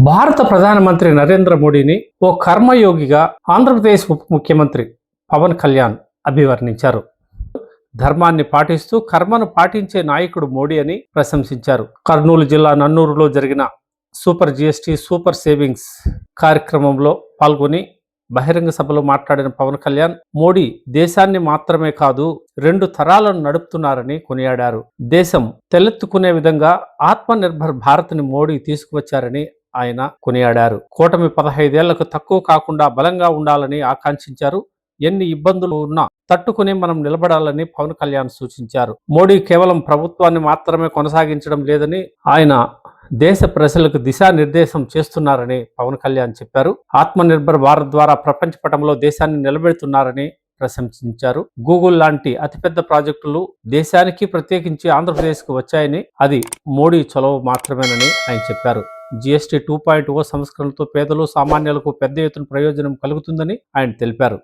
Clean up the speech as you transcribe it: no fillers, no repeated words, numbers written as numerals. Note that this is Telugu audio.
భారత ప్రధానమంత్రి నరేంద్ర మోడీని ఓ కర్మయోగిగా ఆంధ్రప్రదేశ్ ఉప ముఖ్యమంత్రి పవన్ కళ్యాణ్ అభివర్ణించారు. ధర్మాన్ని పాటిస్తూ కర్మను పాటించే నాయకుడు మోడీ అని ప్రశంసించారు. కర్నూలు జిల్లా నన్నూరులో జరిగిన సూపర్ జిఎస్టీ సూపర్ సేవింగ్స్ కార్యక్రమంలో పాల్గొని బహిరంగ సభలో మాట్లాడిన పవన్ కళ్యాణ్, మోడీ దేశాన్ని మాత్రమే కాదు 2 తరాలను నడుపుతున్నారని కొనియాడారు. దేశం తెలెత్తుకునే విధంగా ఆత్మనిర్భర్ భారత్ని మోడీ తీసుకువచ్చారని ఆయన కొనియాడారు. కూటమి 15 ఏళ్లకు తక్కువ కాకుండా బలంగా ఉండాలని ఆకాంక్షించారు. ఎన్ని ఇబ్బందులు ఉన్నా తట్టుకుని మనం నిలబడాలని పవన్ కళ్యాణ్ సూచించారు. మోడీ కేవలం ప్రభుత్వాన్ని మాత్రమే కొనసాగించడం లేదని, ఆయన దేశ ప్రజలకు దిశానిర్దేశం చేస్తున్నారని పవన్ కళ్యాణ్ చెప్పారు. ఆత్మనిర్భర్ భారత్ ద్వారా ప్రపంచ పటంలో దేశాన్ని నిలబెడుతున్నారని ప్రశంసించారు. గూగుల్ లాంటి అతిపెద్ద ప్రాజెక్టులు దేశానికి ప్రత్యేకించి ఆంధ్రప్రదేశ్కు వచ్చాయని, అది మోడీ చొలవ మాత్రమేనని ఆయన చెప్పారు. జిఎస్టీ 2.0 సంస్కరణలతో పేదలు సామాన్యులకు పెద్ద ఎత్తున ప్రయోజనం కలుగుతుందని ఆయన తెలిపారు.